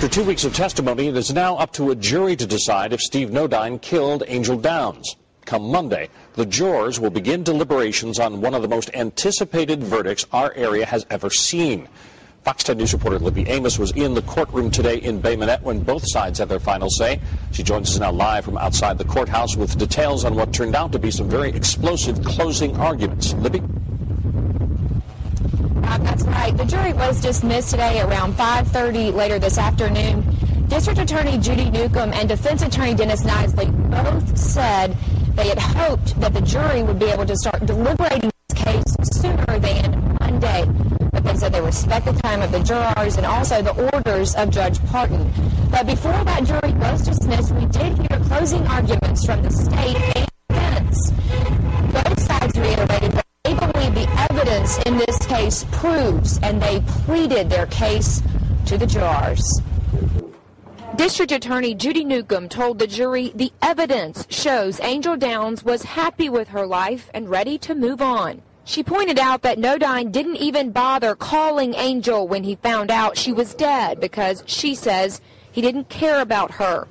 After 2 weeks of testimony, it is now up to a jury to decide if Steve Nodine killed Angel Downs. Come Monday, the jurors will begin deliberations on one of the most anticipated verdicts our area has ever seen. Fox 10 News reporter Libby Amos was in the courtroom today in Bay Minette when both sides had their final say. She joins us now live from outside the courthouse with details on what turned out to be some very explosive closing arguments. Libby? That's right. The jury was dismissed today around 5:30 later this afternoon. District Attorney Judy Newcomb and Defense Attorney Dennis Nisley both said they had hoped that the jury would be able to start deliberating this case sooner than Monday. But they said they respect the time of the jurors and also the orders of Judge Parton. But before that jury was dismissed, we did hear closing arguments from the state and defense. Both sides reiterated that they believe the evidence in this case proves, and they pleaded their case to the jurors. District Attorney Judy Newcomb told the jury the evidence shows Angel Downs was happy with her life and ready to move on. She pointed out that Nodine didn't even bother calling Angel when he found out she was dead because she says he didn't care about her.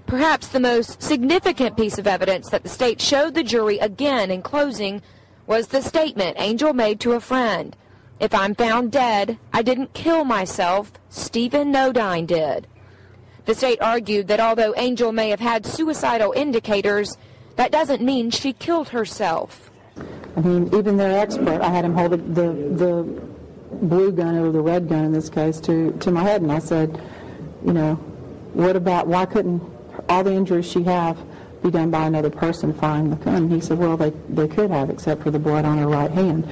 Perhaps the most significant piece of evidence that the state showed the jury again in closing was the statement Angel made to a friend. "If I'm found dead, I didn't kill myself, Stephen Nodine did." The state argued that although Angel may have had suicidal indicators, that doesn't mean she killed herself. I mean, even their expert, I had him hold the blue gun or the red gun in this case to my head, and I said, you know, what about, why couldn't all the injuries she have be done by another person firing the gun? And he said, well, they could have, except for the blood on her right hand.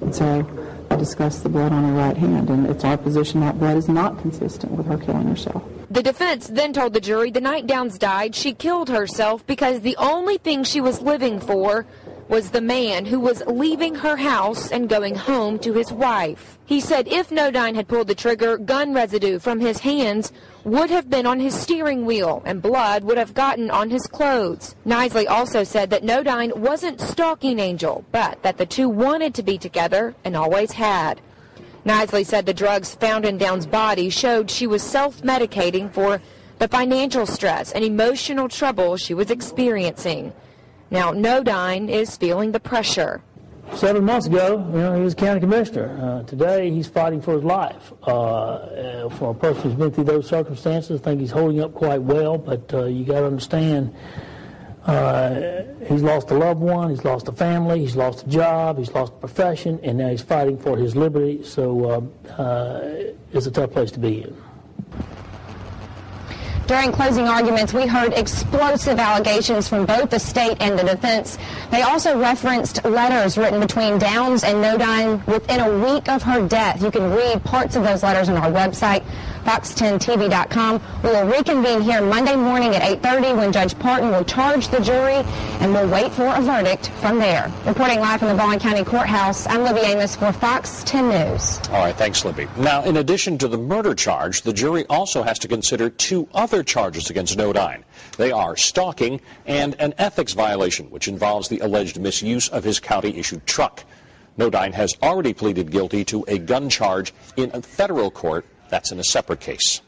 And so I discussed the blood on her right hand, and it's our position that blood is not consistent with her killing herself. The defense then told the jury the night Downs died, she killed herself because the only thing she was living for was the man who was leaving her house and going home to his wife. He said if Nodine had pulled the trigger, gun residue from his hands would have been on his steering wheel and blood would have gotten on his clothes. Nisley also said that Nodine wasn't stalking Angel, but that the two wanted to be together and always had. Nisley said the drugs found in Downs' body showed she was self-medicating for the financial stress and emotional trouble she was experiencing. Now, Nodine is feeling the pressure. 7 months ago, he was county commissioner. Today, he's fighting for his life. For a person who's been through those circumstances, I think he's holding up quite well, but you got to understand, he's lost a loved one, he's lost a family, he's lost a job, he's lost a profession, and now he's fighting for his liberty, so it's a tough place to be in. During closing arguments, we heard explosive allegations from both the state and the defense. They also referenced letters written between Downs and Nodine within a week of her death. You can read parts of those letters on our website, fox10tv.com. We will reconvene here Monday morning at 8:30 when Judge Parton will charge the jury, and we'll wait for a verdict from there. Reporting live from the Baldwin County Courthouse, I'm Libby Amos for Fox 10 News. All right, thanks, Libby. Now, in addition to the murder charge, the jury also has to consider two other charges against Nodine. They are stalking and an ethics violation, which involves the alleged misuse of his county-issued truck. Nodine has already pleaded guilty to a gun charge in a federal court. That's in a separate case.